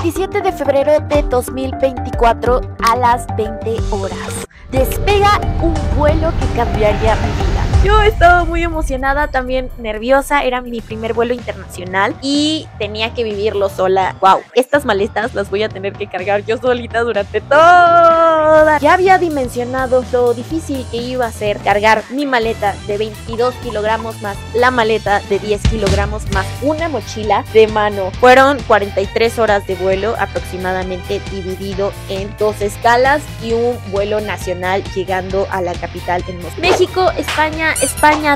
27 de febrero de 2024 a las 20 horas. Despega un vuelo que cambiaría mi vida. Yo estaba muy emocionada, también nerviosa, era mi primer vuelo internacional y tenía que vivirlo sola. Wow, estas maletas las voy a tener que cargar yo solita durante toda. Ya había dimensionado lo difícil que iba a ser cargar mi maleta de 22 kilogramos más la maleta de 10 kilogramos más una mochila de mano. Fueron 43 horas de vuelo aproximadamente, dividido en 2 escalas y un vuelo nacional llegando a la capital en Moscú. México, España,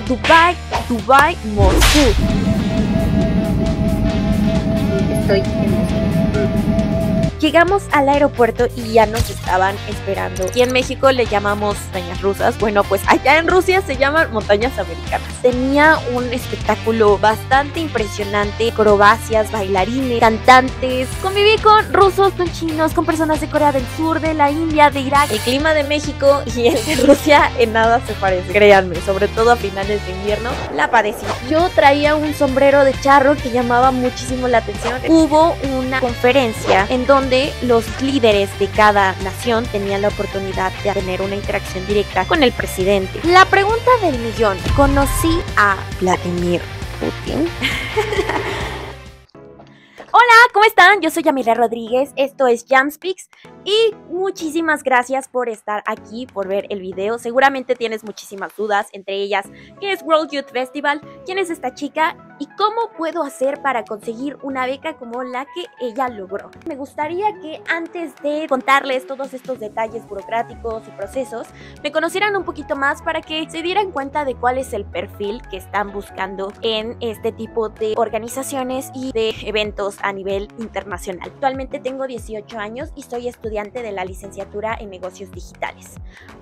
Dubái, Moscú. Estoy en Moscú. Llegamos al aeropuerto y ya nos estaban esperando. Y en México le llamamos montañas rusas. Bueno, pues allá en Rusia se llaman montañas americanas. Tenía un espectáculo bastante impresionante. Acrobacias, bailarines, cantantes. Conviví con rusos, con chinos, con personas de Corea del Sur, de la India, de Irak. El clima de México y el de Rusia en nada se parece. Créanme, sobre todo a finales de invierno, la padecí. Yo traía un sombrero de charro que llamaba muchísimo la atención. Hubo una conferencia en donde los líderes de cada nación tenían la oportunidad de tener una interacción directa con el presidente. La pregunta del millón: ¿conocí a Vladimir Putin? Hola, ¿cómo están? Yo soy Yamile Rodríguez, esto es Jamspeaks y muchísimas gracias por estar aquí, por ver el video. Seguramente tienes muchísimas dudas, entre ellas, ¿qué es World Youth Festival? ¿Quién es esta chica? ¿Y cómo puedo hacer para conseguir una beca como la que ella logró? Me gustaría que antes de contarles todos estos detalles burocráticos y procesos, me conocieran un poquito más para que se dieran cuenta de cuál es el perfil que están buscando en este tipo de organizaciones y de eventos a nivel internacional. Actualmente tengo 18 años y soy estudiante de la licenciatura en negocios digitales.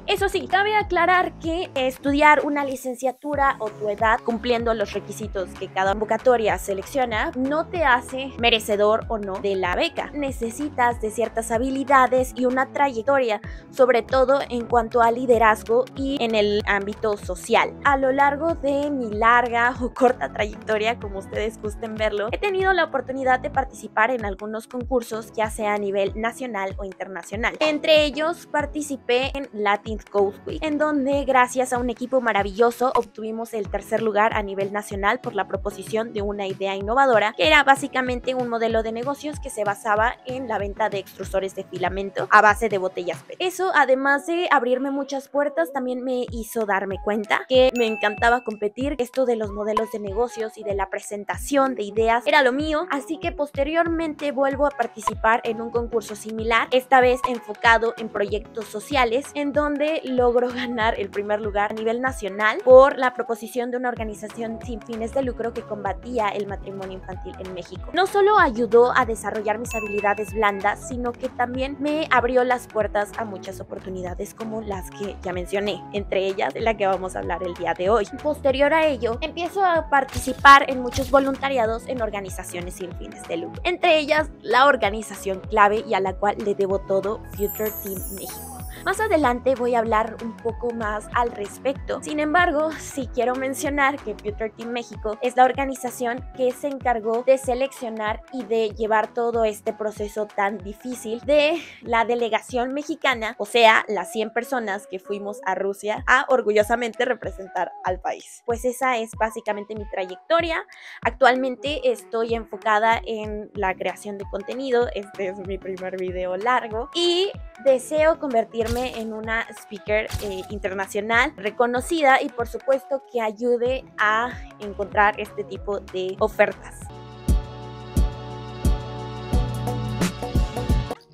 Eso sí, cabe aclarar que estudiar una licenciatura o tu edad cumpliendo los requisitos que cada convocatoria selecciona no te hace merecedor o no de la beca. Necesitas de ciertas habilidades y una trayectoria, sobre todo en cuanto a liderazgo y en el ámbito social. A lo largo de mi larga o corta trayectoria, como ustedes gusten verlo, he tenido la oportunidad de participar en algunos concursos, ya sea a nivel nacional o internacional. Entre ellos participé en Latin Code Week, en donde gracias a un equipo maravilloso obtuvimos el tercer lugar a nivel nacional por la proposición de una idea innovadora, que era básicamente un modelo de negocios que se basaba en la venta de extrusores de filamento a base de botellas PET. Eso, además de abrirme muchas puertas, también me hizo darme cuenta que me encantaba competir. Esto de los modelos de negocios y de la presentación de ideas era lo mío, así que posteriormente vuelvo a participar en un concurso similar, esta vez enfocado en proyectos sociales, en donde logro ganar el primer lugar a nivel nacional por la proposición de una organización sin fines de lucro que combatía el matrimonio infantil en México. No solo ayudó a desarrollar mis habilidades blandas, sino que también me abrió las puertas a muchas oportunidades como las que ya mencioné, entre ellas de la que vamos a hablar el día de hoy. Posterior a ello, empiezo a participar en muchos voluntariados en organizaciones sin fines de lucro, entre ellas la organización clave y a la cual le debo todo, Future Team México. Más adelante voy a hablar un poco más al respecto. Sin embargo, sí quiero mencionar que Future Team México es la organización que se encargó de seleccionar y de llevar todo este proceso tan difícil de la delegación mexicana, o sea, las 100 personas que fuimos a Rusia a orgullosamente representar al país. Pues esa es básicamente mi trayectoria. Actualmente estoy enfocada en la creación de contenido. Este es mi primer video largo y deseo convertirme en una speaker internacional reconocida y por supuesto que ayude a encontrar este tipo de ofertas.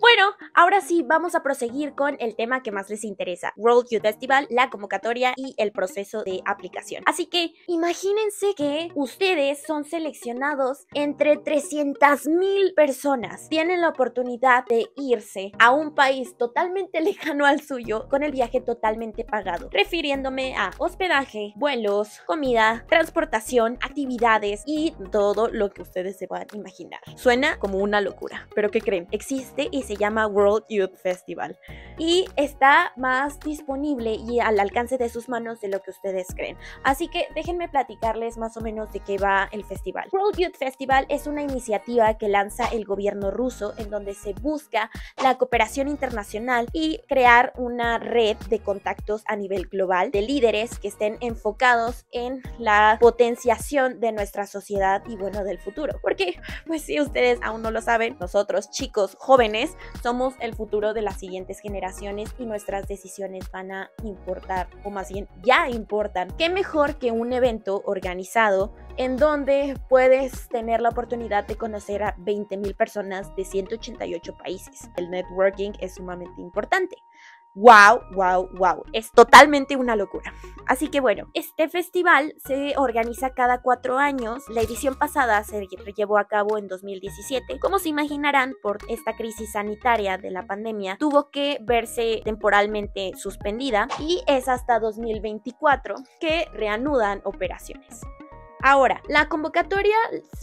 Bueno, ahora sí vamos a proseguir con el tema que más les interesa: World Youth Festival, la convocatoria y el proceso de aplicación. Así que imagínense que ustedes son seleccionados entre 300,000 personas. Tienen la oportunidad de irse a un país totalmente lejano al suyo con el viaje totalmente pagado, refiriéndome a hospedaje, vuelos, comida, transportación, actividades y todo lo que ustedes se puedan imaginar. Suena como una locura, pero ¿qué creen? Existe y se llama llama World Youth Festival y está más disponible y al alcance de sus manos de lo que ustedes creen. Así que déjenme platicarles más o menos de qué va el festival. World Youth Festival es una iniciativa que lanza el gobierno ruso en donde se busca la cooperación internacional y crear una red de contactos a nivel global de líderes que estén enfocados en la potenciación de nuestra sociedad y bueno, del futuro. Porque, pues si ustedes aún no lo saben, nosotros chicos jóvenes somos el futuro de las siguientes generaciones y nuestras decisiones van a importar, o más bien ya importan. ¿Qué mejor que un evento organizado en donde puedes tener la oportunidad de conocer a 20,000 personas de 188 países? El networking es sumamente importante. Wow, wow, wow, es totalmente una locura. Así que bueno, este festival se organiza cada 4 años. La edición pasada se llevó a cabo en 2017. Como se imaginarán, por esta crisis sanitaria de la pandemia, tuvo que verse temporalmente suspendida y es hasta 2024 que reanudan operaciones. Ahora, la convocatoria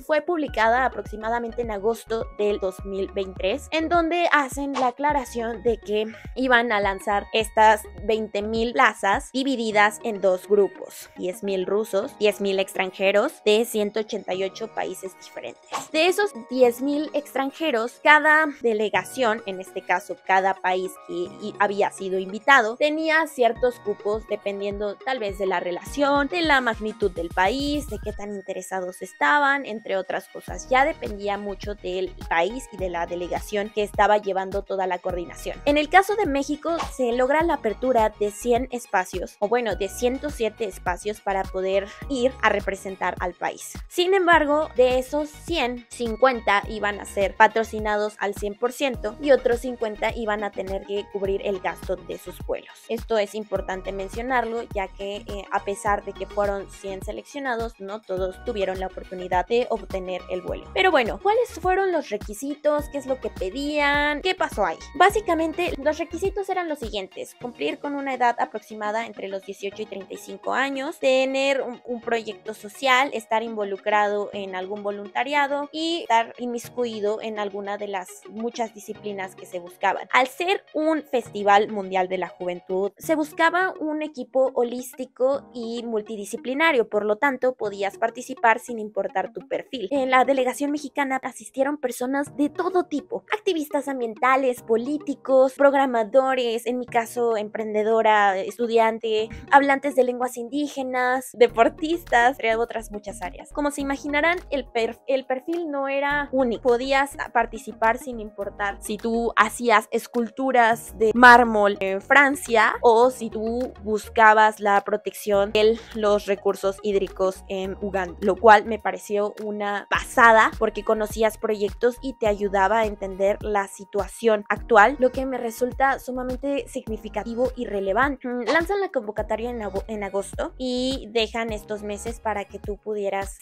fue publicada aproximadamente en agosto del 2023, en donde hacen la aclaración de que iban a lanzar estas 20,000 plazas divididas en 2 grupos, 10,000 rusos, 10,000 extranjeros de 188 países diferentes. De esos 10,000 extranjeros, cada delegación, en este caso cada país que había sido invitado, tenía ciertos cupos dependiendo tal vez de la relación, de la magnitud del país, de qué tan interesados estaban, entre otras cosas. Ya dependía mucho del país y de la delegación que estaba llevando toda la coordinación. En el caso de México se logra la apertura de 100 espacios, o bueno, de 107 espacios para poder ir a representar al país. Sin embargo, de esos 100, 50 iban a ser patrocinados al 100% y otros 50 iban a tener que cubrir el gasto de sus vuelos. Esto es importante mencionarlo, ya que a pesar de que fueron 100 seleccionados, no todos tuvieron la oportunidad de obtener el vuelo. Pero bueno, ¿cuáles fueron los requisitos? ¿Qué es lo que pedían? ¿Qué pasó ahí? Básicamente, los requisitos eran los siguientes: cumplir con una edad aproximada entre los 18 y 35 años, tener un proyecto social, estar involucrado en algún voluntariado y estar inmiscuido en alguna de las muchas disciplinas que se buscaban. Al ser un festival mundial de la juventud, se buscaba un equipo holístico y multidisciplinario, por lo tanto, podías participar sin importar tu perfil. En la delegación mexicana asistieron personas de todo tipo: activistas ambientales, políticos, programadores, en mi caso emprendedora, estudiante, hablantes de lenguas indígenas, deportistas, entre otras muchas áreas. Como se imaginarán, el perfil no era único. Podías participar sin importar si tú hacías esculturas de mármol en Francia o si tú buscabas la protección de los recursos hídricos en Uganda, lo cual me pareció una pasada porque conocías proyectos y te ayudaba a entender la situación actual, lo que me resulta sumamente significativo y relevante. Lanzan la convocatoria en agosto y dejan estos meses para que tú pudieras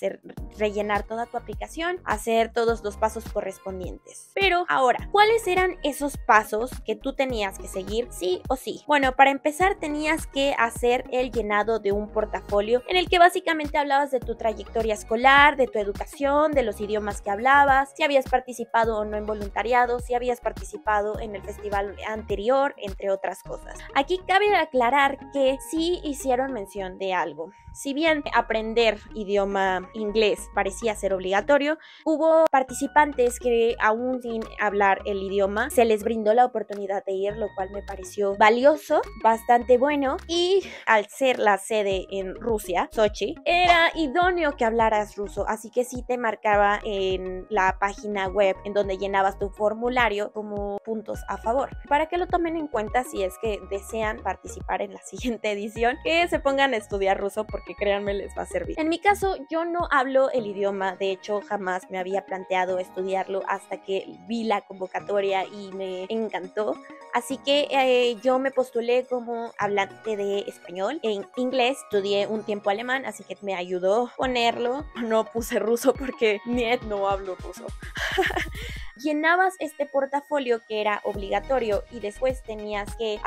rellenar toda tu aplicación, hacer todos los pasos correspondientes. Pero ahora, ¿cuáles eran esos pasos que tú tenías que seguir sí o sí? Bueno, para empezar tenías que hacer el llenado de un portafolio en el que básicamente hablabas de tu trayectoria escolar, de tu educación, de los idiomas que hablabas, si habías participado o no en voluntariado, si habías participado en el festival anterior, entre otras cosas. Aquí cabe aclarar que sí hicieron mención de algo. Si bien aprender idioma inglés parecía ser obligatorio, hubo participantes que aún sin hablar el idioma se les brindó la oportunidad de ir, lo cual me pareció valioso, bastante bueno, y al ser la sede en Rusia, Sochi, era idóneo que hablaras ruso, así que sí te marcaba en la página web en donde llenabas tu formulario como puntos a favor, para que lo tomen en cuenta si es que desean participar en la siguiente edición, que se pongan a estudiar ruso porque créanme les va a servir. En mi caso yo no hablo el idioma, de hecho jamás me había planteado estudiarlo hasta que vi la convocatoria y me encantó, así que yo me postulé como hablante de español. En inglés estudié un tiempo alemán, así que me ayudó ponerlo. No puse ruso porque no hablo ruso. llenabas este portafolio que era obligatorio y después tenías que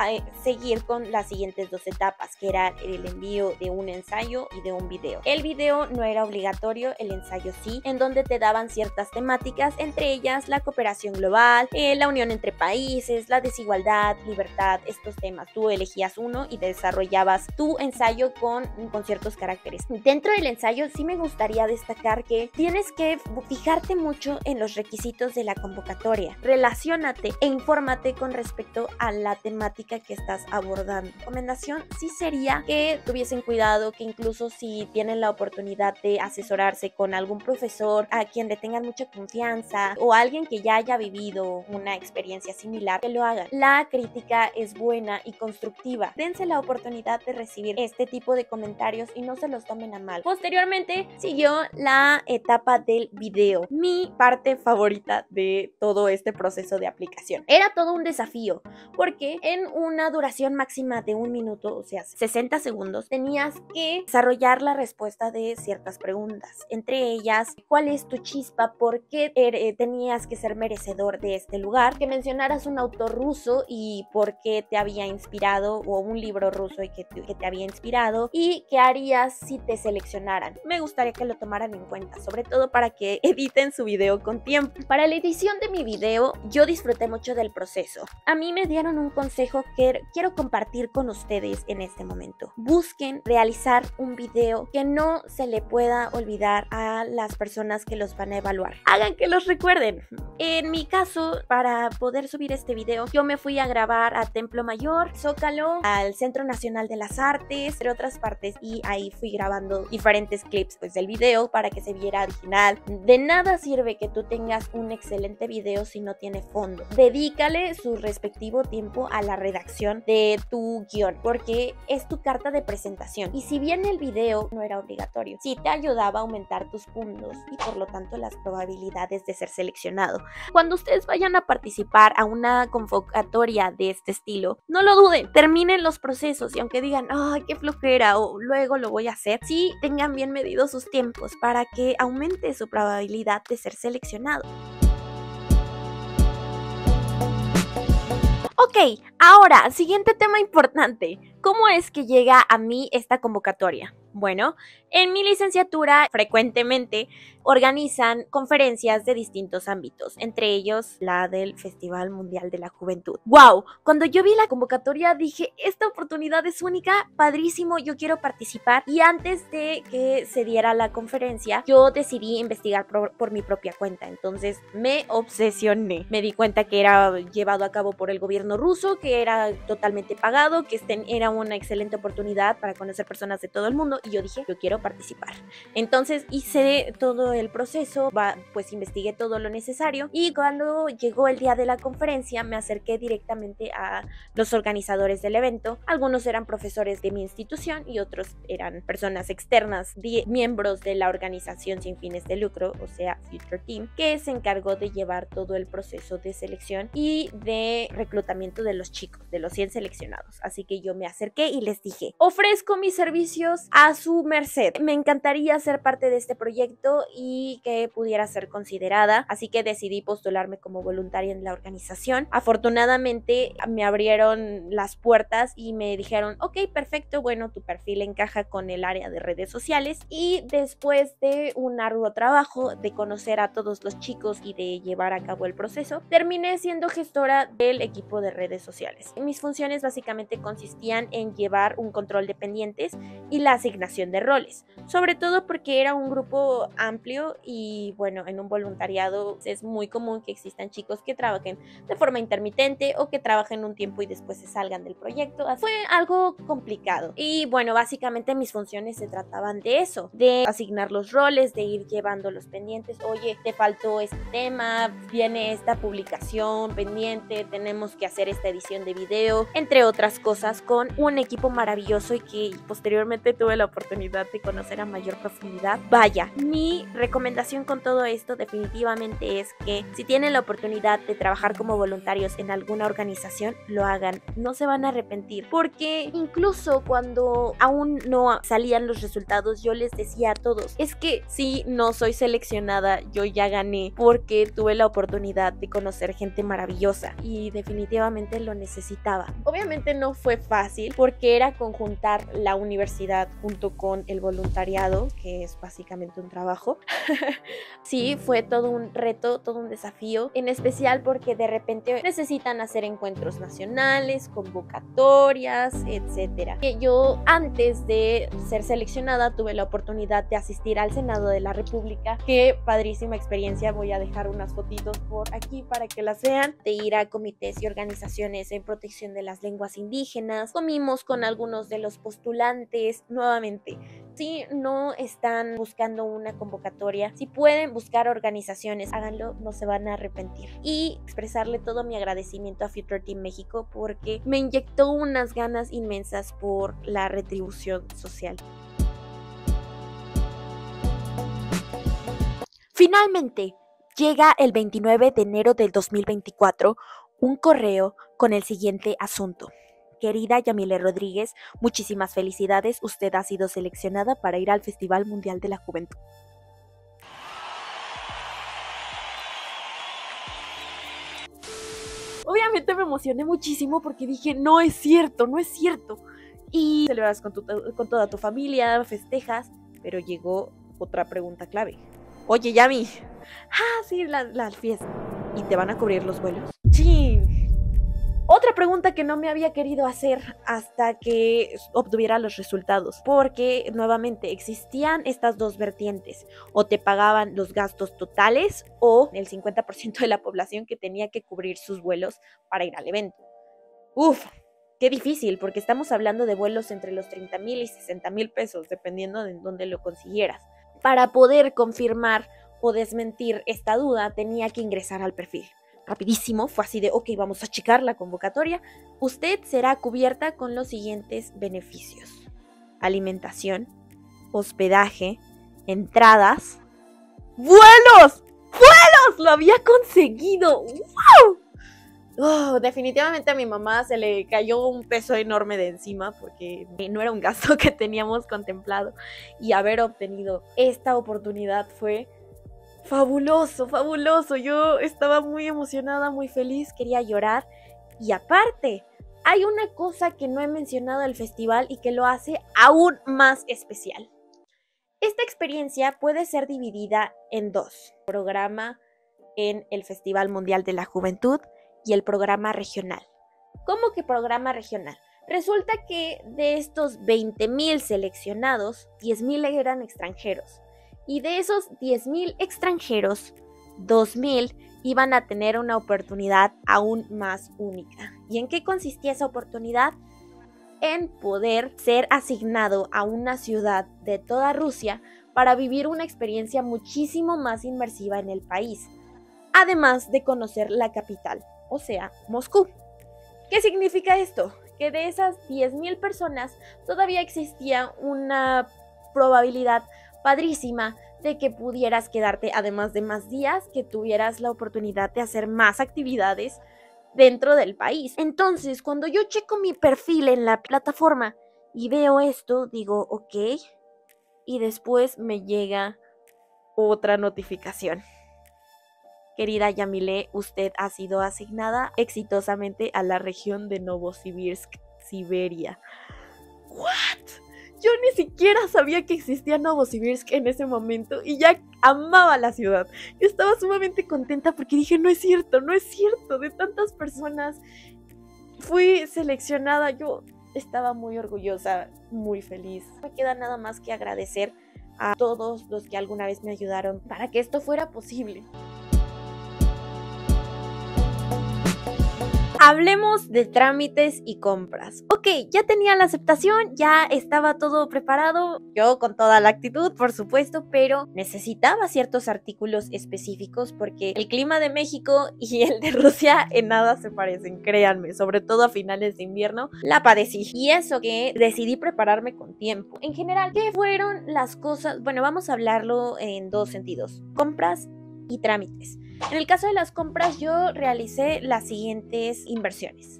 seguir con las siguientes 2 etapas, que era el envío de un ensayo y de un video. El video no era obligatorio, el ensayo sí, en donde te daban ciertas temáticas, entre ellas la cooperación global, la unión entre países, la desigualdad, libertad, estos temas. Tú elegías uno y desarrollabas tu ensayo con ciertos caracteres. Dentro del ensayo sí me gustaría destacar que tienes que fijarte mucho en los requisitos de la convocatoria. Relaciónate e infórmate con respecto a la temática que estás abordando. Recomendación sí sería que tuviesen cuidado, que incluso si tienen la oportunidad de asesorarse con algún profesor a quien le tengan mucha confianza o alguien que ya haya vivido una experiencia similar, que lo hagan. La crítica es buena y constructiva. Dense la oportunidad de recibir este tipo de comentarios y no se los tomen a mal. Posteriormente siguió la etapa del video, mi parte favorita de todo este proceso de aplicación. Era todo un desafío porque en una duración máxima de 1 minuto, o sea 60 segundos, tenías que desarrollar la respuesta de ciertas preguntas, entre ellas ¿cuál es tu chispa? ¿Por qué tenías que ser merecedor de este lugar? Que mencionaras un autor ruso y por qué te había inspirado, o un libro ruso y que te había inspirado, y qué harías si te seleccionaran. Me gustaría que lo tomaran en cuenta, sobre todo para que editen su video con tiempo. Para la edición de mi video yo disfruté mucho del proceso. A mí me dieron un consejo que quiero compartir con ustedes en este momento. Busquen realizar un video que no se le pueda olvidar a las personas que los van a evaluar. Hagan que los recuerden. En mi caso, para poder subir este video, yo me fui a grabar a Templo Mayor, Zócalo, al Centro Nacional de las Artes, entre otras partes, y ahí fui grabando diferentes clips del video para que se viera original. De nada sirve que tú tengas un excelente video si no tiene fondo. Dedícale su respectivo tiempo a la redacción de tu guión, porque es tu carta de presentación. Y si bien el video no era obligatorio, sí te ayudaba a aumentar tus puntos y por lo tanto las probabilidades de ser seleccionado. Cuando ustedes vayan a participar a una convocatoria de este estilo, no lo duden, terminen los procesos y aunque digan, ay, qué flojera o luego lo voy a hacer, sí tengan bien medidos sus tiempos para que aumente su probabilidad de ser seleccionado. Ok, ahora, siguiente tema importante. ¿Cómo es que llega a mí esta convocatoria? Bueno, en mi licenciatura frecuentemente organizan conferencias de distintos ámbitos, entre ellos la del Festival Mundial de la Juventud. ¡Wow! Cuando yo vi la convocatoria dije, esta oportunidad es única, padrísimo, yo quiero participar. Y antes de que se diera la conferencia, yo decidí investigar por mi propia cuenta. Entonces me obsesioné. Me di cuenta que era llevado a cabo por el gobierno ruso, que era totalmente pagado, que era una excelente oportunidad para conocer personas de todo el mundo. Y yo dije, yo quiero participar. Entonces hice todo el proceso, pues investigué todo lo necesario y cuando llegó el día de la conferencia me acerqué directamente a los organizadores del evento. Algunos eran profesores de mi institución y otros eran personas externas, miembros de la organización sin fines de lucro, o sea, Future Team, que se encargó de llevar todo el proceso de selección y de reclutamiento de los chicos, de los 100 seleccionados. Así que yo me acerqué y les dije, ofrezco mis servicios a su merced. Me encantaría ser parte de este proyecto y que pudiera ser considerada, así que decidí postularme como voluntaria en la organización. Afortunadamente me abrieron las puertas y me dijeron, ok, perfecto, bueno, tu perfil encaja con el área de redes sociales. Y después de un arduo trabajo de conocer a todos los chicos y de llevar a cabo el proceso, terminé siendo gestora del equipo de redes sociales. Mis funciones básicamente consistían en llevar un control de pendientes y la asignación de roles, sobre todo porque era un grupo amplio y bueno, en un voluntariado es muy común que existan chicos que trabajen de forma intermitente o que trabajen un tiempo y después se salgan del proyecto. Fue algo complicado y bueno, básicamente mis funciones se trataban de eso, de asignar los roles, de ir llevando los pendientes. Oye, te faltó este tema, viene esta publicación pendiente, tenemos que hacer esta edición de video, entre otras cosas, con un equipo maravilloso y que posteriormente tuve la oportunidad de conocer a mayor profundidad. Vaya, mi recomendación con todo esto definitivamente es que si tienen la oportunidad de trabajar como voluntarios en alguna organización, lo hagan. No se van a arrepentir, porque incluso cuando aún no salían los resultados, yo les decía a todos, es que si no soy seleccionada, yo ya gané, porque tuve la oportunidad de conocer gente maravillosa y definitivamente lo necesitaba. Obviamente no fue fácil, porque era conjuntar la universidad junto con el voluntariado, que es básicamente un trabajo. Sí, fue todo un reto, todo un desafío, en especial porque de repente necesitan hacer encuentros nacionales, convocatorias, etcétera. Yo, antes de ser seleccionada, tuve la oportunidad de asistir al Senado de la República. Qué padrísima experiencia. Voy a dejar unas fotitos por aquí para que las vean. De ir a comités y organizaciones en protección de las lenguas indígenas. Comimos con algunos de los postulantes. Nuevamente, si no están buscando una convocatoria, si pueden buscar organizaciones, háganlo, no se van a arrepentir. Y expresarle todo mi agradecimiento a Future Team México, porque me inyectó unas ganas inmensas por la retribución social. Finalmente, llega el 29 de enero del 2024 un correo con el siguiente asunto. Querida Yamile Rodríguez, muchísimas felicidades, usted ha sido seleccionada para ir al Festival Mundial de la Juventud. Obviamente me emocioné muchísimo porque dije, no es cierto, no es cierto. Y celebras con toda tu familia, festejas, pero llegó otra pregunta clave. Oye, Yami, sí, la fiesta. ¿Y te van a cubrir los vuelos? Sí. Otra pregunta que no me había querido hacer hasta que obtuviera los resultados, porque nuevamente existían estas dos vertientes: o te pagaban los gastos totales o el 50% de la población que tenía que cubrir sus vuelos para ir al evento. Uf, qué difícil, porque estamos hablando de vuelos entre los 30,000 y 60,000 pesos, dependiendo de dónde lo consiguieras. Para poder confirmar o desmentir esta duda, tenía que ingresar al perfil. Rapidísimo, fue así de, ok, vamos a checar la convocatoria. Usted será cubierta con los siguientes beneficios: alimentación, hospedaje, entradas, ¡vuelos! ¡Vuelos! ¡Lo había conseguido! ¡Wow! Definitivamente a mi mamá se le cayó un peso enorme de encima, porque no era un gasto que teníamos contemplado, y haber obtenido esta oportunidad fue fabuloso, fabuloso. Yo estaba muy emocionada, muy feliz, quería llorar. Y aparte, hay una cosa que no he mencionado del festival y que lo hace aún más especial. Esta experiencia puede ser dividida en dos: programa en el Festival Mundial de la Juventud y el programa regional. ¿Cómo que programa regional? Resulta que de estos 20,000 seleccionados, 10,000 eran extranjeros. Y de esos 10,000 extranjeros, 2,000 iban a tener una oportunidad aún más única. ¿Y en qué consistía esa oportunidad? En poder ser asignado a una ciudad de toda Rusia para vivir una experiencia muchísimo más inmersiva en el país, además de conocer la capital, o sea, Moscú. ¿Qué significa esto? Que de esas 10,000 personas todavía existía una probabilidad padrísima de que pudieras quedarte, además de más días, que tuvieras la oportunidad de hacer más actividades dentro del país. Entonces, cuando yo checo mi perfil en la plataforma y veo esto, digo, ok, y después me llega otra notificación. Querida Yamile, usted ha sido asignada exitosamente a la región de Novosibirsk, Siberia. ¿What? Yo ni siquiera sabía que existía Novosibirsk en ese momento y ya amaba la ciudad. Yo estaba sumamente contenta porque dije, no es cierto, no es cierto. De tantas personas fui seleccionada. Yo estaba muy orgullosa, muy feliz. Me queda nada más que agradecer a todos los que alguna vez me ayudaron para que esto fuera posible. Hablemos de trámites y compras. Ok, ya tenía la aceptación, ya estaba todo preparado, yo con toda la actitud, por supuesto, pero necesitaba ciertos artículos específicos porque el clima de México y el de Rusia en nada se parecen, créanme, sobre todo a finales de invierno, la padecí. Y eso que decidí prepararme con tiempo. En general, ¿qué fueron las cosas? Bueno, vamos a hablarlo en dos sentidos, compras y trámites. En el caso de las compras, yo realicé las siguientes inversiones.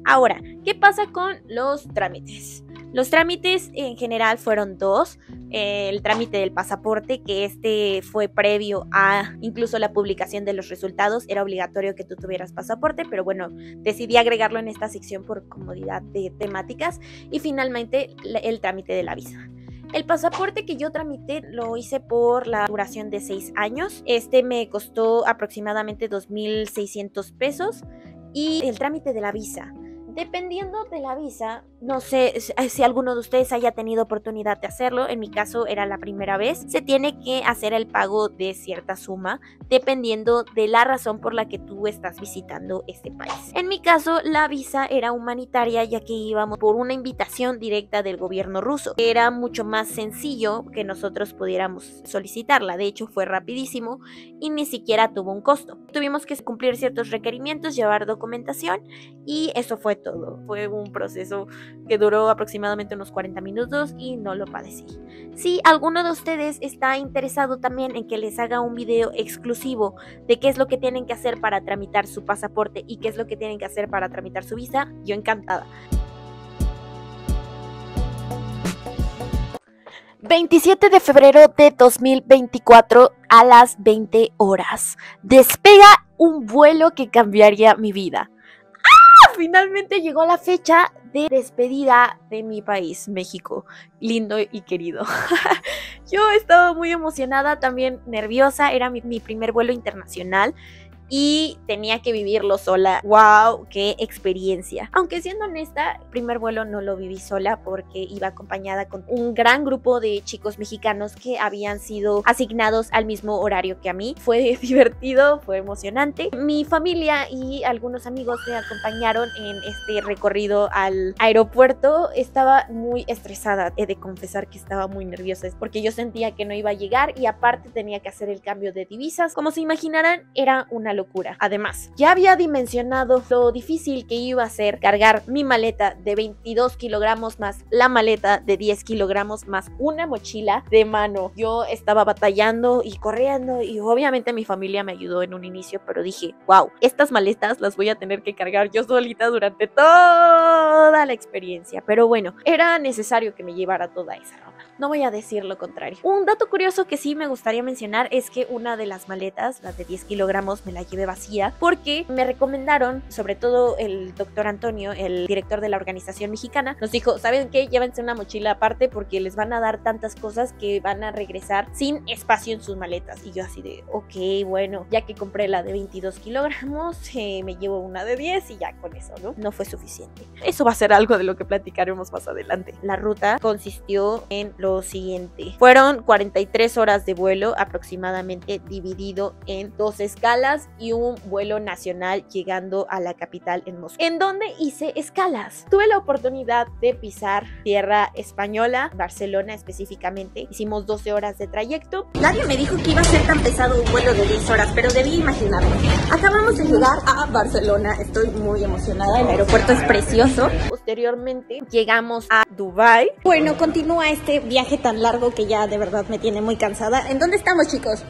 Ahora, ¿qué pasa con los trámites? Los trámites en general fueron dos. El trámite del pasaporte, que este fue previo a incluso la publicación de los resultados. Era obligatorio que tú tuvieras pasaporte, pero bueno, decidí agregarlo en esta sección por comodidad de temáticas. Y finalmente, el trámite de la visa. El pasaporte que yo tramité lo hice por la duración de 6 años. Este me costó aproximadamente 2,600 pesos. Y el trámite de la visa. Dependiendo de la visa, no sé si alguno de ustedes haya tenido oportunidad de hacerlo, en mi caso era la primera vez, se tiene que hacer el pago de cierta suma dependiendo de la razón por la que tú estás visitando este país. En mi caso, la visa era humanitaria ya que íbamos por una invitación directa del gobierno ruso. Era mucho más sencillo que nosotros pudiéramos solicitarla, de hecho fue rapidísimo y ni siquiera tuvo un costo. Tuvimos que cumplir ciertos requerimientos, llevar documentación y eso fue todo. Fue un proceso que duró aproximadamente unos 40 minutos y no lo padecí. Si alguno de ustedes está interesado también en que les haga un video exclusivo de qué es lo que tienen que hacer para tramitar su pasaporte y qué es lo que tienen que hacer para tramitar su visa, yo encantada. 27 de febrero de 2024 a las 20 horas. Despega un vuelo que cambiaría mi vida. Finalmente llegó la fecha de despedida de mi país, México, lindo y querido. Yo estaba muy emocionada, también nerviosa, era mi primer vuelo internacional y tenía que vivirlo sola. ¡Wow! ¡Qué experiencia! Aunque siendo honesta, el primer vuelo no lo viví sola porque iba acompañada con un gran grupo de chicos mexicanos que habían sido asignados al mismo horario que a mí. Fue divertido, fue emocionante. Mi familia y algunos amigos me acompañaron en este recorrido al aeropuerto. Estaba muy estresada, he de confesar que estaba muy nerviosa porque yo sentía que no iba a llegar y aparte tenía que hacer el cambio de divisas. Como se imaginarán, era una locura. Además, ya había dimensionado lo difícil que iba a ser cargar mi maleta de 22 kilogramos más la maleta de 10 kilogramos más una mochila de mano. Yo estaba batallando y corriendo y obviamente mi familia me ayudó en un inicio, pero dije, wow, estas maletas las voy a tener que cargar yo solita durante toda la experiencia. Pero bueno, era necesario que me llevara toda esa ropa. No voy a decir lo contrario. Un dato curioso que sí me gustaría mencionar es que una de las maletas, la de 10 kilogramos, me la llevé vacía porque me recomendaron, sobre todo el doctor Antonio, el director de la organización mexicana, nos dijo, ¿saben qué? Llévense una mochila aparte porque les van a dar tantas cosas que van a regresar sin espacio en sus maletas. Y yo así de, ok, bueno, ya que compré la de 22 kilogramos, me llevo una de 10 y ya con eso, ¿no? No fue suficiente. Eso va a ser algo de lo que platicaremos más adelante. La ruta consistió en lo siguiente. Fueron 43 horas de vuelo aproximadamente, dividido en 2 escalas y un vuelo nacional llegando a la capital en Moscú, en donde hice escalas. Tuve la oportunidad de pisar tierra española, Barcelona específicamente. Hicimos 12 horas de trayecto. Nadie me dijo que iba a ser tan pesado un vuelo de 10 horas, pero debí imaginarlo. Acabamos de llegar a Barcelona, estoy muy emocionada, el aeropuerto es precioso. Posteriormente llegamos a Dubái. Bueno, continúa este viaje tan largo que ya de verdad me tiene muy cansada. ¿En dónde estamos, chicos?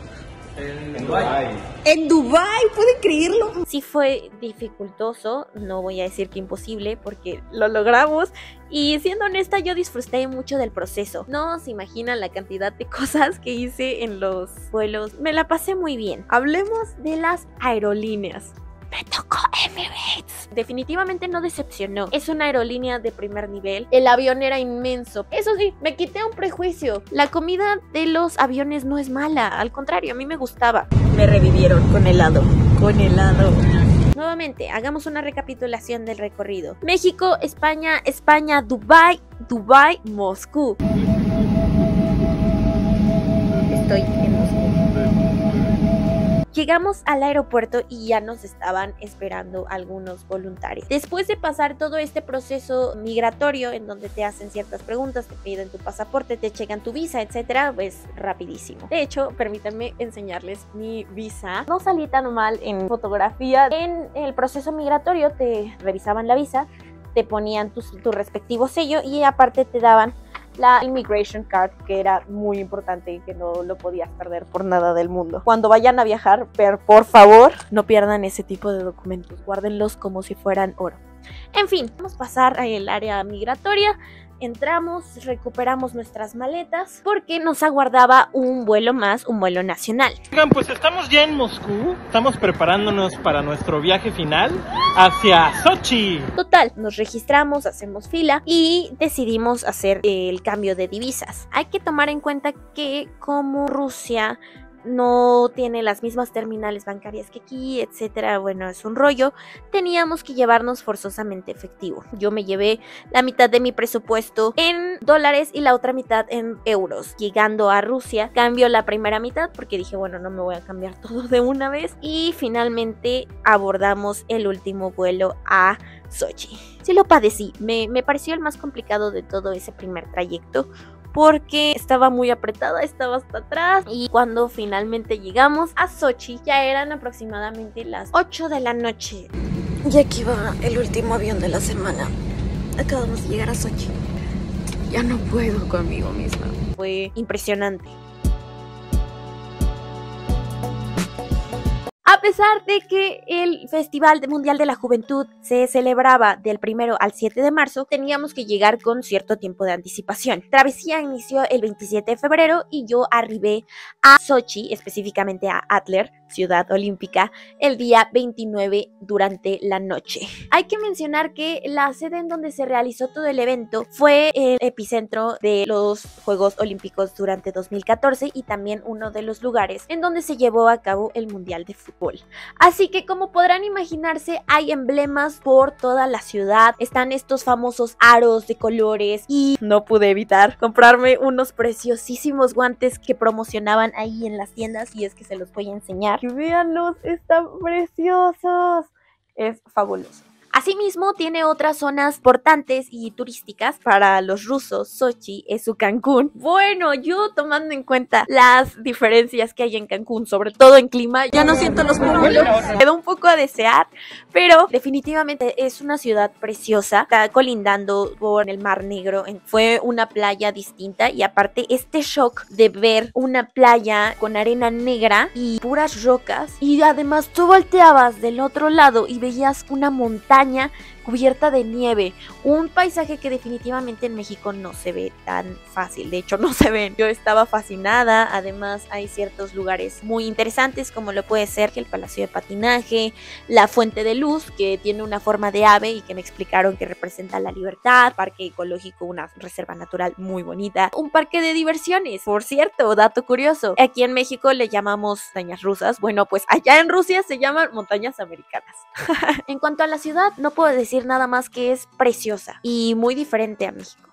En Dubái. En Dubái, ¿pueden creerlo? Sí fue dificultoso, no voy a decir que imposible porque lo logramos y siendo honesta yo disfruté mucho del proceso. No se imaginan la cantidad de cosas que hice en los vuelos, me la pasé muy bien. Hablemos de las aerolíneas. Me tocó Emirates. Definitivamente no decepcionó. Es una aerolínea de primer nivel. El avión era inmenso. Eso sí, me quité un prejuicio. La comida de los aviones no es mala. Al contrario, a mí me gustaba. Me revivieron con helado. Con helado. Nuevamente, hagamos una recapitulación del recorrido. México, España, España, Dubái, Dubái, Moscú. Estoy en Moscú. Llegamos al aeropuerto y ya nos estaban esperando algunos voluntarios. Después de pasar todo este proceso migratorio en donde te hacen ciertas preguntas, te piden tu pasaporte, te checan tu visa, etcétera, pues rapidísimo. De hecho, permítanme enseñarles mi visa. No salí tan mal en fotografía. En el proceso migratorio te revisaban la visa, te ponían tu respectivo sello y aparte te daban la Immigration Card, que era muy importante y que no lo podías perder por nada del mundo. Cuando vayan a viajar, por favor, no pierdan ese tipo de documentos, guárdenlos como si fueran oro. En fin, vamos a pasar al área migratoria. Entramos, recuperamos nuestras maletas porque nos aguardaba un vuelo más, un vuelo nacional. Oigan, pues estamos ya en Moscú, estamos preparándonos para nuestro viaje final hacia Sochi. Total, nos registramos, hacemos fila y decidimos hacer el cambio de divisas. Hay que tomar en cuenta que como Rusia no tiene las mismas terminales bancarias que aquí, etcétera, bueno, es un rollo, teníamos que llevarnos forzosamente efectivo. Yo me llevé la mitad de mi presupuesto en dólares y la otra mitad en euros. Llegando a Rusia, cambio la primera mitad porque dije, bueno, no me voy a cambiar todo de una vez, y finalmente abordamos el último vuelo a Sochi. Sí lo padecí, me pareció el más complicado de todo ese primer trayecto, porque estaba muy apretada, estaba hasta atrás, y cuando finalmente llegamos a Sochi ya eran aproximadamente las 8 de la noche. Y aquí va el último avión de la semana. Acabamos de llegar a Sochi. Ya no puedo conmigo misma. Fue impresionante. A pesar de que el Festival Mundial de la Juventud se celebraba del 1 al 7 de marzo, teníamos que llegar con cierto tiempo de anticipación. Travesía inició el 27 de febrero y yo arribé a Sochi, específicamente a Adler, ciudad olímpica, el día 29 durante la noche. Hay que mencionar que la sede en donde se realizó todo el evento fue el epicentro de los Juegos Olímpicos durante 2014 y también uno de los lugares en donde se llevó a cabo el Mundial de Fútbol. Así que, como podrán imaginarse, hay emblemas por toda la ciudad, están estos famosos aros de colores y no pude evitar comprarme unos preciosísimos guantes que promocionaban ahí en las tiendas, y es que se los voy a enseñar. ¡Véanlos! ¡Están preciosos! Es fabuloso. Asimismo, tiene otras zonas importantes y turísticas para los rusos. Sochi es su Cancún. Bueno, yo tomando en cuenta las diferencias que hay en Cancún, sobre todo en clima, ya no siento los músculos, queda un poco a desear, pero definitivamente es una ciudad preciosa. Está colindando por el Mar Negro. Fue una playa distinta y aparte este shock de ver una playa con arena negra y puras rocas, y además tú volteabas del otro lado y veías una montaña cubierta de nieve, un paisaje que definitivamente en México no se ve tan fácil, de hecho no se ven. Yo estaba fascinada. Además hay ciertos lugares muy interesantes como lo puede ser el Palacio de Patinaje, la Fuente de Luz, que tiene una forma de ave y que me explicaron que representa la libertad, parque ecológico, una reserva natural muy bonita, un parque de diversiones, por cierto, dato curioso, aquí en México le llamamos montañas rusas, bueno, pues allá en Rusia se llaman montañas americanas. En cuanto a la ciudad, no puedo decir nada más que es preciosa y muy diferente a México.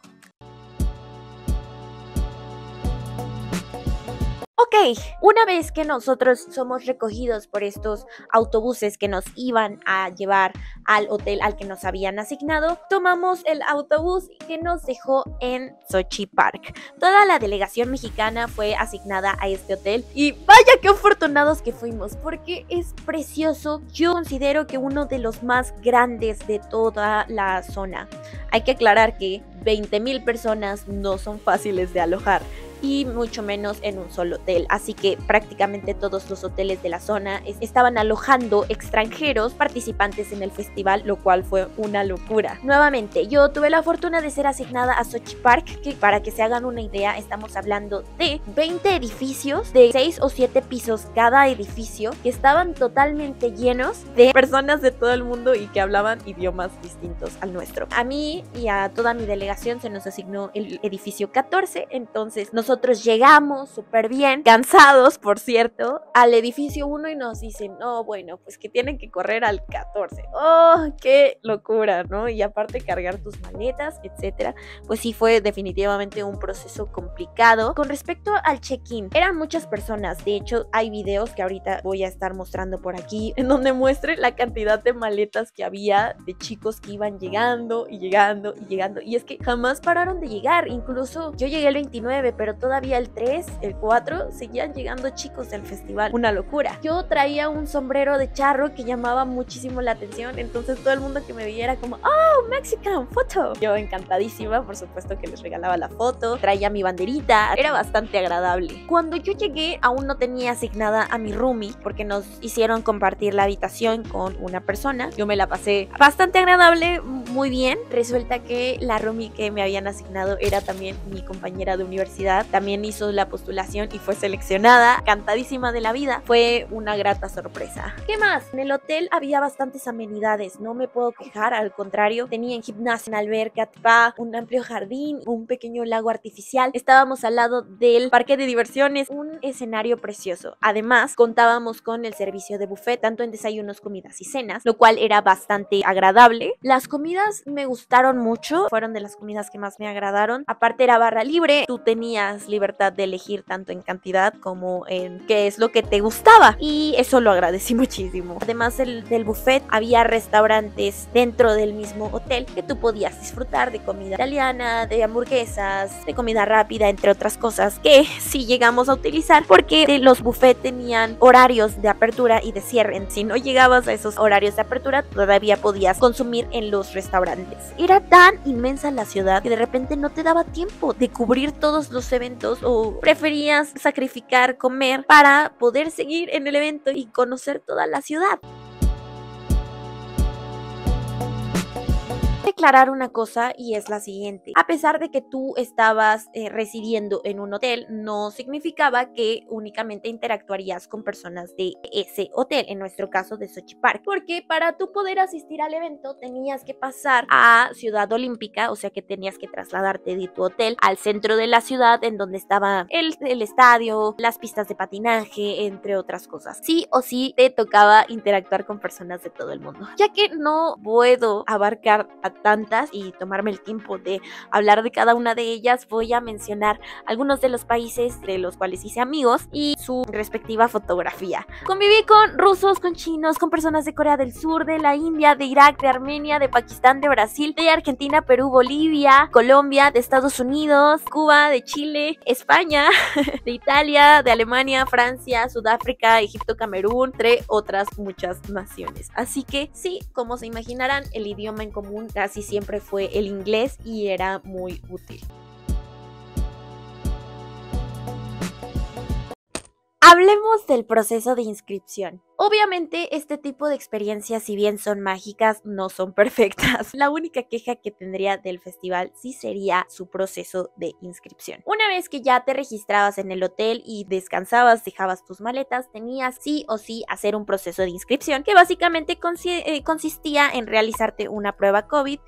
Ok, una vez que nosotros somos recogidos por estos autobuses que nos iban a llevar al hotel al que nos habían asignado, tomamos el autobús que nos dejó en Sochi Park. Toda la delegación mexicana fue asignada a este hotel y vaya qué afortunados que fuimos, porque es precioso. Yo considero que uno de los más grandes de toda la zona. Hay que aclarar que 20,000 personas no son fáciles de alojar, y mucho menos en un solo hotel, así que prácticamente todos los hoteles de la zona estaban alojando extranjeros participantes en el festival, lo cual fue una locura. Nuevamente, yo tuve la fortuna de ser asignada a Sochi Park, que para que se hagan una idea, estamos hablando de 20 edificios de 6 o 7 pisos cada edificio, que estaban totalmente llenos de personas de todo el mundo y que hablaban idiomas distintos al nuestro. A mí y a toda mi delegación se nos asignó el edificio 14, entonces nosotros Nosotros llegamos súper bien, cansados por cierto, al edificio 1 y nos dicen, no, bueno, pues que tienen que correr al 14. ¡Oh, qué locura!, ¿no? Y aparte cargar tus maletas, etcétera. Pues sí, fue definitivamente un proceso complicado. Con respecto al check-in, eran muchas personas. De hecho, hay videos que ahorita voy a estar mostrando por aquí en donde muestre la cantidad de maletas que había de chicos que iban llegando y llegando y llegando. Y es que jamás pararon de llegar. Incluso yo llegué el 29, pero todavía el 3, el 4 seguían llegando chicos del festival. Una locura. Yo traía un sombrero de charro que llamaba muchísimo la atención. Entonces todo el mundo que me veía era como, ¡oh, Mexican photo! Yo encantadísima, por supuesto que les regalaba la foto. Traía mi banderita. Era bastante agradable. Cuando yo llegué aún no tenía asignada a mi roomie porque nos hicieron compartir la habitación con una persona. Yo me la pasé bastante agradable, muy bien. Resulta que la roomie que me habían asignado era también mi compañera de universidad. También hizo la postulación y fue seleccionada. Encantadísima de la vida. Fue una grata sorpresa. ¿Qué más? En el hotel había bastantes amenidades. No me puedo quejar, al contrario. Tenían gimnasio, una alberca, spa, un amplio jardín, un pequeño lago artificial. Estábamos al lado del parque de diversiones, un escenario precioso. Además, contábamos con el servicio de buffet, tanto en desayunos, comidas y cenas, lo cual era bastante agradable. Las comidas me gustaron mucho, fueron de las comidas que más me agradaron. Aparte era barra libre, tú tenías libertad de elegir tanto en cantidad como en qué es lo que te gustaba, y eso lo agradecí muchísimo. Además del buffet, había restaurantes dentro del mismo hotel que tú podías disfrutar de comida italiana, de hamburguesas, de comida rápida, entre otras cosas que sí llegamos a utilizar porque los buffets tenían horarios de apertura y de cierre. Si no llegabas a esos horarios de apertura, todavía podías consumir en los restaurantes. Era tan inmensa la ciudad que de repente no te daba tiempo de cubrir todos los eventos, o preferías sacrificar comer para poder seguir en el evento y conocer toda la ciudad. Declarar una cosa, y es la siguiente: a pesar de que tú estabas residiendo en un hotel, no significaba que únicamente interactuarías con personas de ese hotel, en nuestro caso de Sochi Park, porque para tú poder asistir al evento tenías que pasar a Ciudad Olímpica, o sea que tenías que trasladarte de tu hotel al centro de la ciudad, en donde estaba el estadio, las pistas de patinaje, entre otras cosas. Sí o sí te tocaba interactuar con personas de todo el mundo. Ya que no puedo abarcar a tantas y tomarme el tiempo de hablar de cada una de ellas, voy a mencionar algunos de los países de los cuales hice amigos y su respectiva fotografía. Conviví con rusos, con chinos, con personas de Corea del Sur, de la India, de Irak, de Armenia, de Pakistán, de Brasil, de Argentina, Perú, Bolivia, Colombia, de Estados Unidos, Cuba, de Chile, España, de Italia, de Alemania, Francia, Sudáfrica, Egipto, Camerún, entre otras muchas naciones. Así que sí, como se imaginarán, el idioma en común casi siempre fue el inglés y era muy útil. Hablemos del proceso de inscripción. Obviamente este tipo de experiencias, si bien son mágicas, no son perfectas. La única queja que tendría del festival sí sería su proceso de inscripción. Una vez que ya te registrabas en el hotel y descansabas, dejabas tus maletas, tenías sí o sí hacer un proceso de inscripción que básicamente consistía en realizarte una prueba COVID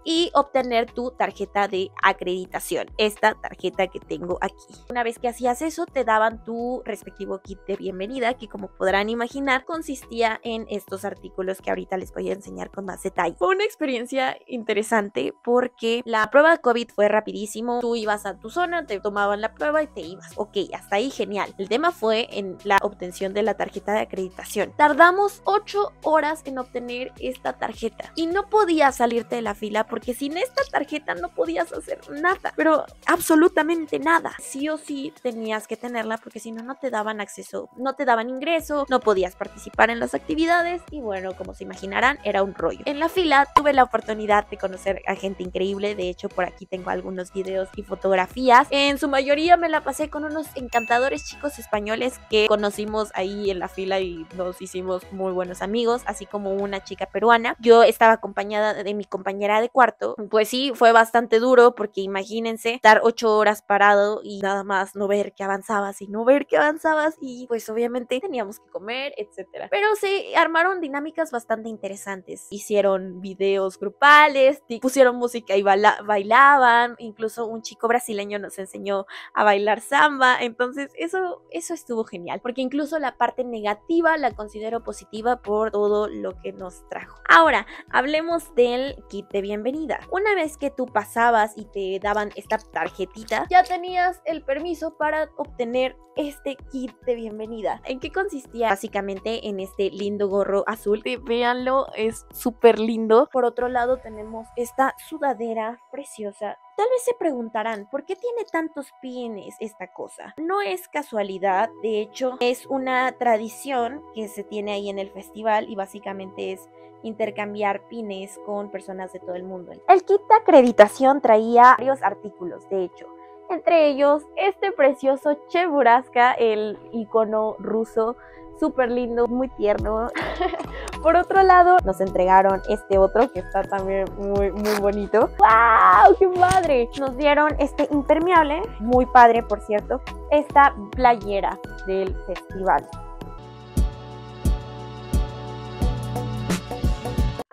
y obtener tu tarjeta de acreditación, esta tarjeta que tengo aquí. Una vez que hacías eso, te daban tu respectivo kit de bienvenida, que como podrán imaginar, consistía en estos artículos que ahorita les voy a enseñar con más detalle. Fue una experiencia interesante porque la prueba de COVID fue rapidísimo. Tú ibas a tu zona, te tomaban la prueba y te ibas. Ok, hasta ahí genial. El tema fue en la obtención de la tarjeta de acreditación. Tardamos 8 horas en obtener esta tarjeta y no podías salirte de la fila porque sin esta tarjeta no podías hacer nada, pero absolutamente nada. Sí o sí tenías que tenerla porque si no, no te daban acceso, no te daban ingreso, no podías participar en las actividades y bueno, como se imaginarán, era un rollo. En la fila tuve la oportunidad de conocer a gente increíble. De hecho, por aquí tengo algunos videos y fotografías. En su mayoría me la pasé con unos encantadores chicos españoles que conocimos ahí en la fila y nos hicimos muy buenos amigos, así como una chica peruana. Yo estaba acompañada de mi compañera de cuarto, cuarto. Pues sí, fue bastante duro porque imagínense estar 8 horas parado y nada más no ver que avanzabas y no ver que avanzabas, y pues obviamente teníamos que comer, etcétera. Pero se armaron dinámicas bastante interesantes. Hicieron videos grupales, pusieron música y bailaban. Incluso un chico brasileño nos enseñó a bailar samba. Entonces eso estuvo genial, porque incluso la parte negativa la considero positiva por todo lo que nos trajo. Ahora, hablemos del kit de bienvenida. Una vez que tú pasabas y te daban esta tarjetita, ya tenías el permiso para obtener este kit de bienvenida. ¿En qué consistía? Básicamente en este lindo gorro azul. Véanlo, es súper lindo. Por otro lado tenemos esta sudadera preciosa. Tal vez se preguntarán, ¿por qué tiene tantos pines esta cosa? No es casualidad, de hecho es una tradición que se tiene ahí en el festival y básicamente es intercambiar pines con personas de todo el mundo. El kit de acreditación traía varios artículos, de hecho. Entre ellos, este precioso Cheburaska, el icono ruso, súper lindo, muy tierno. Por otro lado, nos entregaron este otro que está también muy bonito. ¡Wow! ¡Qué padre! Nos dieron este impermeable, muy padre por cierto, esta playera del festival.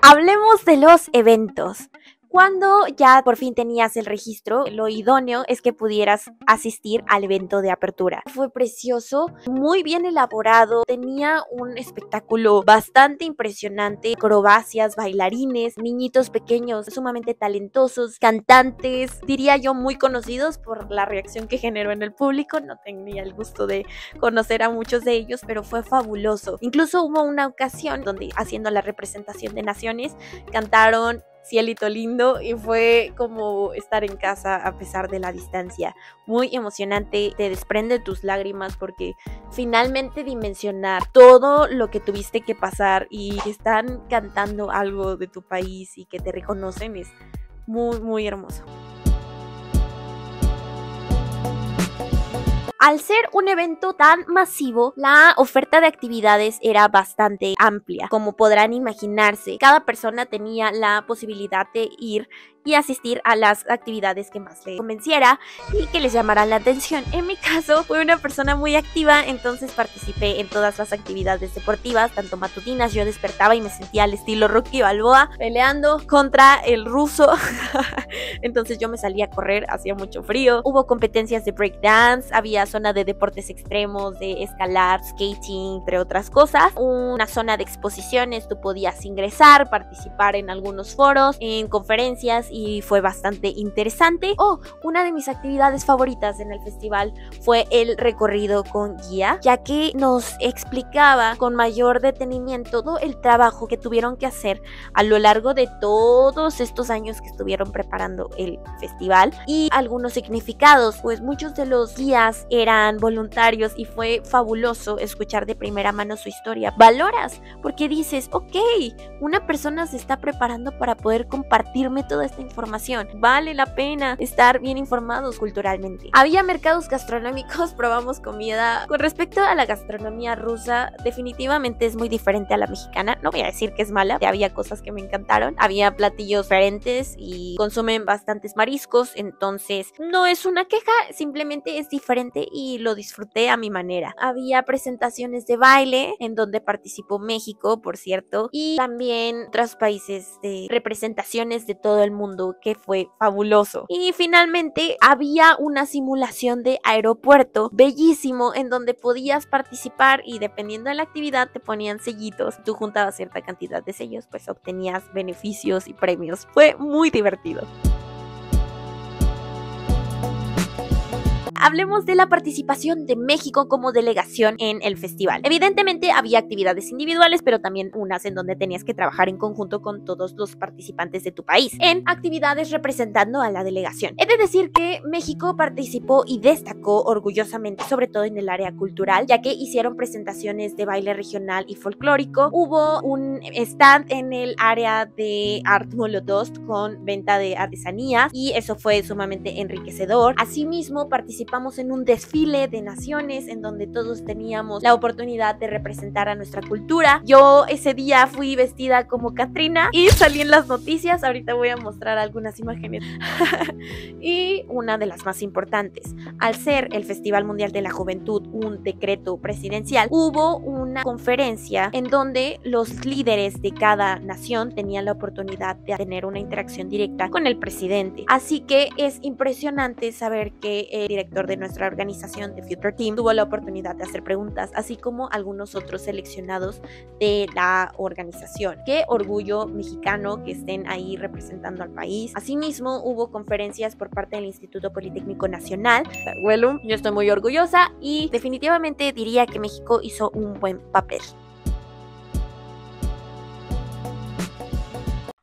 Hablemos de los eventos. Cuando ya por fin tenías el registro, lo idóneo es que pudieras asistir al evento de apertura. Fue precioso, muy bien elaborado, tenía un espectáculo bastante impresionante, acrobacias, bailarines, niñitos pequeños sumamente talentosos, cantantes, diría yo muy conocidos por la reacción que generó en el público. No tenía el gusto de conocer a muchos de ellos, pero fue fabuloso. Incluso hubo una ocasión donde, haciendo la representación de naciones, cantaron Cielito Lindo y fue como estar en casa a pesar de la distancia. Muy emocionante, te desprende tus lágrimas porque finalmente dimensionar todo lo que tuviste que pasar y que están cantando algo de tu país y que te reconocen es muy hermoso. Al ser un evento tan masivo, la oferta de actividades era bastante amplia. Como podrán imaginarse, cada persona tenía la posibilidad de ir y asistir a las actividades que más le convenciera y que les llamaran la atención. En mi caso, fui una persona muy activa, entonces participé en todas las actividades deportivas, tanto matutinas. Yo despertaba y me sentía al estilo Rocky Balboa, peleando contra el ruso. Entonces yo me salía a correr, hacía mucho frío. Hubo competencias de breakdance, había zona de deportes extremos, de escalar, skating, entre otras cosas. Una zona de exposiciones, tú podías ingresar, participar en algunos foros, en conferencias, y fue bastante interesante. Una de mis actividades favoritas en el festival fue el recorrido con guía, ya que nos explicaba con mayor detenimiento todo el trabajo que tuvieron que hacer a lo largo de todos estos años que estuvieron preparando el festival y algunos significados, pues muchos de los guías eran voluntarios y fue fabuloso escuchar de primera mano su historia. Valoras porque dices, ok, una persona se está preparando para poder compartirme toda esta información. Vale la pena estar bien informados culturalmente. Había mercados gastronómicos, probamos comida. Con respecto a la gastronomía rusa, definitivamente es muy diferente a la mexicana. No voy a decir que es mala, había cosas que me encantaron. Había platillos diferentes y consumen bastantes mariscos, entonces no es una queja, simplemente es diferente y lo disfruté a mi manera. Había presentaciones de baile en donde participó México, por cierto, y también otros países de representaciones de todo el mundo, que fue fabuloso. Y finalmente había una simulación de aeropuerto bellísimo en donde podías participar y dependiendo de la actividad te ponían sellitos. Tú juntabas cierta cantidad de sellos, pues obtenías beneficios y premios. Fue muy divertido. Hablemos de la participación de México como delegación en el festival. Evidentemente había actividades individuales, pero también unas en donde tenías que trabajar en conjunto con todos los participantes de tu país, en actividades representando a la delegación. He de decir que México participó y destacó orgullosamente, sobre todo en el área cultural, ya que hicieron presentaciones de baile regional y folclórico. Hubo un stand en el área de Art Molotov con venta de artesanías y eso fue sumamente enriquecedor. Asimismo, participaron participamos en un desfile de naciones en donde todos teníamos la oportunidad de representar a nuestra cultura. Yo ese día fui vestida como Catrina y salí en las noticias. Ahorita voy a mostrar algunas imágenes. Y una de las más importantes, al ser el Festival Mundial de la Juventud un decreto presidencial, hubo una conferencia en donde los líderes de cada nación tenían la oportunidad de tener una interacción directa con el presidente. Así que es impresionante saber que el director de nuestra organización, de Future Team, tuvo la oportunidad de hacer preguntas, así como algunos otros seleccionados de la organización. Qué orgullo mexicano que estén ahí representando al país. Asimismo, hubo conferencias por parte del Instituto Politécnico Nacional. Bueno, yo estoy muy orgullosa y definitivamente diría que México hizo un buen papel.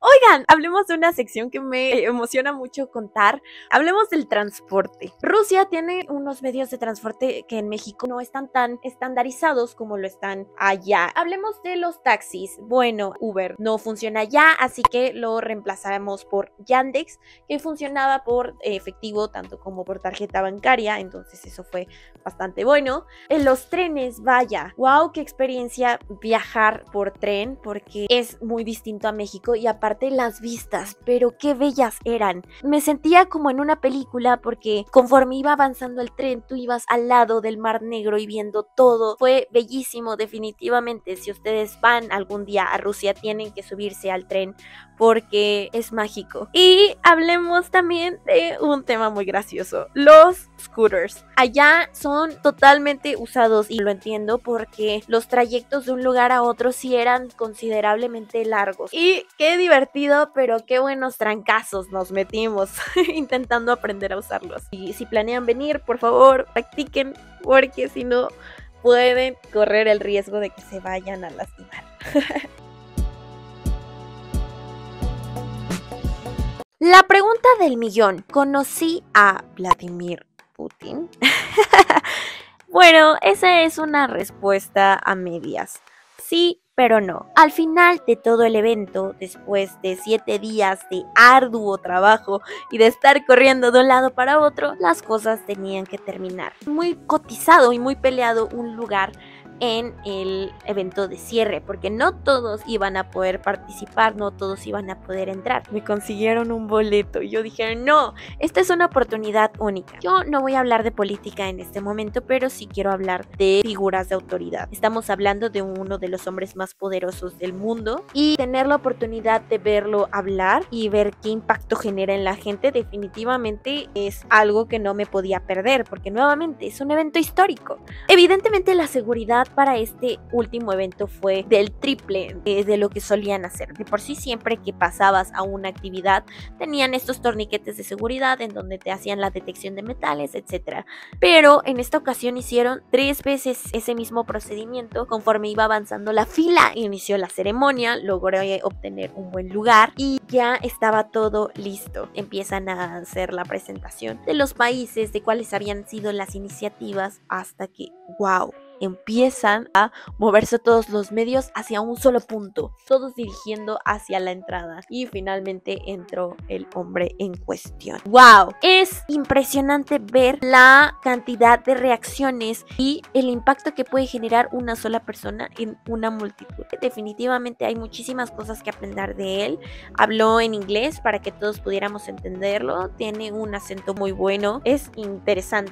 Oigan, hablemos de una sección que me emociona mucho contar. Hablemos del transporte. Rusia tiene unos medios de transporte que en México no están tan estandarizados como lo están allá. Hablemos de los taxis. Bueno, Uber no funciona allá, así que lo reemplazaremos por Yandex, que funcionaba por efectivo tanto como por tarjeta bancaria, entonces eso fue bastante bueno. En los trenes, vaya, wow, qué experiencia viajar por tren, porque es muy distinto a México y aparte las vistas, pero qué bellas eran. Me sentía como en una película porque conforme iba avanzando el tren, tú ibas al lado del Mar Negro y viendo todo. Fue bellísimo, definitivamente. Si ustedes van algún día a Rusia, tienen que subirse al tren porque es mágico. Y hablemos también de un tema muy gracioso, los scooters. Allá son totalmente usados y lo entiendo porque los trayectos de un lugar a otro sí eran considerablemente largos. Y qué divertido, pero qué buenos trancazos nos metimos intentando aprender a usarlos. Y si planean venir, por favor, practiquen, porque si no pueden correr el riesgo de que se vayan a lastimar. La pregunta del millón. ¿Conocí a Vladimir Putin? Bueno, esa es una respuesta a medias. Sí, pero no. Al final de todo el evento, después de 7 días de arduo trabajo y de estar corriendo de un lado para otro, las cosas tenían que terminar. Muy cotizado y muy peleado un lugar en el evento de cierre, porque no todos iban a poder participar, no todos iban a poder entrar. Me consiguieron un boleto y yo dije, no, esta es una oportunidad única. Yo no voy a hablar de política en este momento, pero sí quiero hablar de figuras de autoridad. Estamos hablando de uno de los hombres más poderosos del mundo y tener la oportunidad de verlo hablar y ver qué impacto genera en la gente definitivamente es algo que no me podía perder, porque nuevamente es un evento histórico. Evidentemente la seguridad para este último evento fue del triple de lo que solían hacer. De por sí, siempre que pasabas a una actividad tenían estos torniquetes de seguridad en donde te hacían la detección de metales, etc. Pero en esta ocasión hicieron 3 veces ese mismo procedimiento. Conforme iba avanzando la fila, inició la ceremonia, logré obtener un buen lugar y ya estaba todo listo. Empiezan a hacer la presentación de los países, de cuáles habían sido las iniciativas, hasta que, wow, empiezan a moverse todos los medios hacia un solo punto, todos dirigiendo hacia la entrada, y finalmente entró el hombre en cuestión. ¡Wow! Es impresionante ver la cantidad de reacciones y el impacto que puede generar una sola persona en una multitud. Definitivamente hay muchísimas cosas que aprender de él. Habló en inglés para que todos pudiéramos entenderlo, tiene un acento muy bueno, es interesante.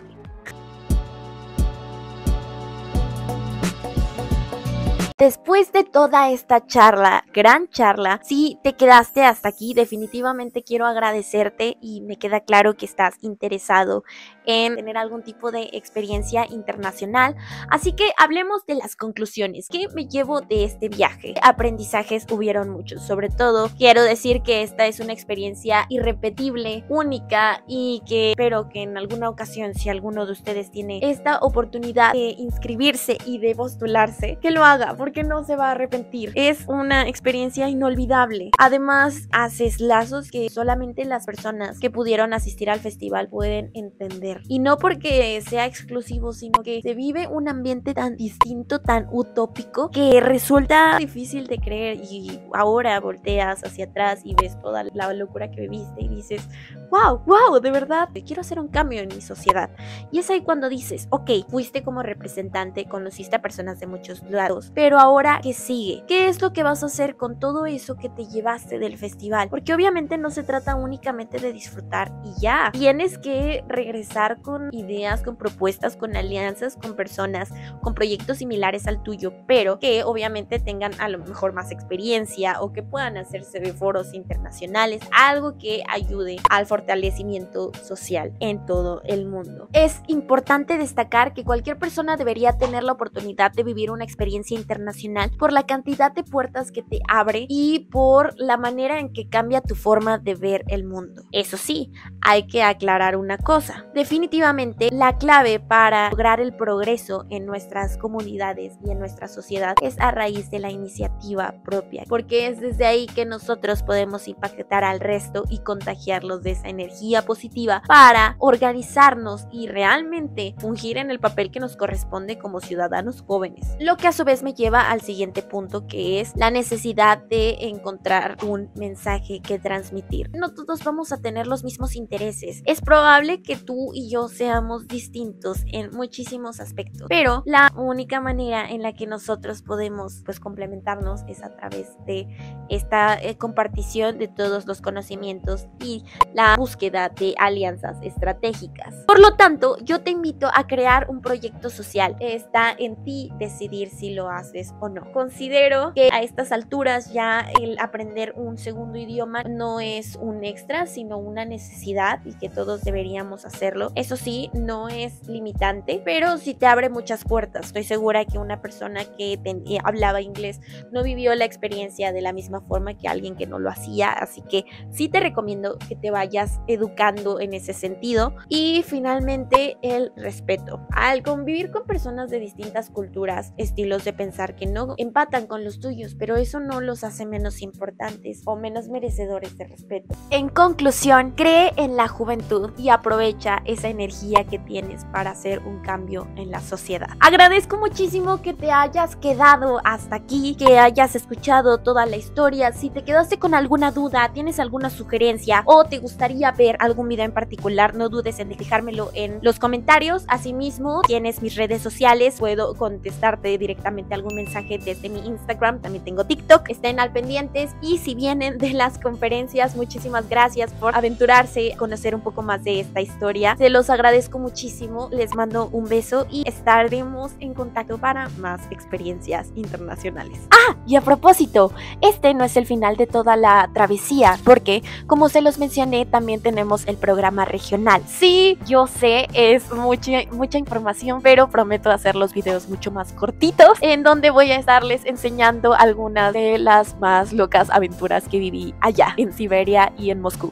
Después de toda esta charla, gran charla, si te quedaste hasta aquí, definitivamente quiero agradecerte y me queda claro que estás interesado en tener algún tipo de experiencia internacional. Así que hablemos de las conclusiones. ¿Qué me llevo de este viaje? Aprendizajes hubieron muchos. Sobre todo, quiero decir que esta es una experiencia irrepetible, única, y que espero que en alguna ocasión, si alguno de ustedes tiene esta oportunidad de inscribirse y de postularse, que lo haga, porque no se va a arrepentir. Es una experiencia inolvidable. Además, haces lazos que solamente las personas que pudieron asistir al festival pueden entender. Y no porque sea exclusivo, sino que se vive un ambiente tan distinto, tan utópico, que resulta difícil de creer. Y ahora volteas hacia atrás y ves toda la locura que viviste y dices, wow, de verdad, quiero hacer un cambio en mi sociedad. Y es ahí cuando dices, ok, fuiste como representante, conociste a personas de muchos lados, pero ahora, ¿qué sigue? ¿Qué es lo que vas a hacer con todo eso que te llevaste del festival? Porque obviamente no se trata únicamente de disfrutar y ya. Tienes que regresar con ideas, con propuestas, con alianzas, con personas, con proyectos similares al tuyo, pero que obviamente tengan a lo mejor más experiencia o que puedan hacerse de foros internacionales, algo que ayude al fortalecimiento social en todo el mundo. Es importante destacar que cualquier persona debería tener la oportunidad de vivir una experiencia internacional por la cantidad de puertas que te abre y por la manera en que cambia tu forma de ver el mundo. Eso sí, hay que aclarar una cosa. Definitivamente, la clave para lograr el progreso en nuestras comunidades y en nuestra sociedad es a raíz de la iniciativa propia, porque es desde ahí que nosotros podemos impactar al resto y contagiarlos de esa energía positiva para organizarnos y realmente fungir en el papel que nos corresponde como ciudadanos jóvenes. Lo que a su vez me lleva al siguiente punto, que es la necesidad de encontrar un mensaje que transmitir. No todos vamos a tener los mismos intereses. Es probable que tú y yo seamos distintos en muchísimos aspectos, pero la única manera en la que nosotros podemos complementarnos es a través de esta compartición de todos los conocimientos y la búsqueda de alianzas estratégicas. Por lo tanto, yo te invito a crear un proyecto social. Está en ti decidir si lo haces o no. Considero que a estas alturas ya el aprender un segundo idioma no es un extra, sino una necesidad y que todos deberíamos hacerlo. Eso sí, no es limitante, pero sí te abre muchas puertas. Estoy segura que una persona que hablaba inglés no vivió la experiencia de la misma forma que alguien que no lo hacía, así que sí te recomiendo que te vayas educando en ese sentido. Y finalmente, el respeto. Al convivir con personas de distintas culturas, estilos de pensar que no empatan con los tuyos, pero eso no los hace menos importantes o menos merecedores de respeto. En conclusión, cree en la juventud y aprovecha esa energía que tienes para hacer un cambio en la sociedad. Agradezco muchísimo que te hayas quedado hasta aquí, que hayas escuchado toda la historia. Si te quedaste con alguna duda, tienes alguna sugerencia o te gustaría ver algún video en particular, no dudes en dejármelo en los comentarios. Asimismo, tienes mis redes sociales, puedo contestarte directamente algún mensaje desde mi Instagram, también tengo TikTok, estén al pendientes. Y si vienen de las conferencias, muchísimas gracias por aventurarse a conocer un poco más de esta historia, se los agradezco muchísimo, les mando un beso y estaremos en contacto para más experiencias internacionales. Y a propósito, este no es el final de toda la travesía, porque como se los mencioné, también tenemos el programa regional. Sí, yo sé, es mucha información, pero prometo hacer los videos mucho más cortitos, en donde voy a estarles enseñando algunas de las más locas aventuras que viví allá en Siberia y en Moscú.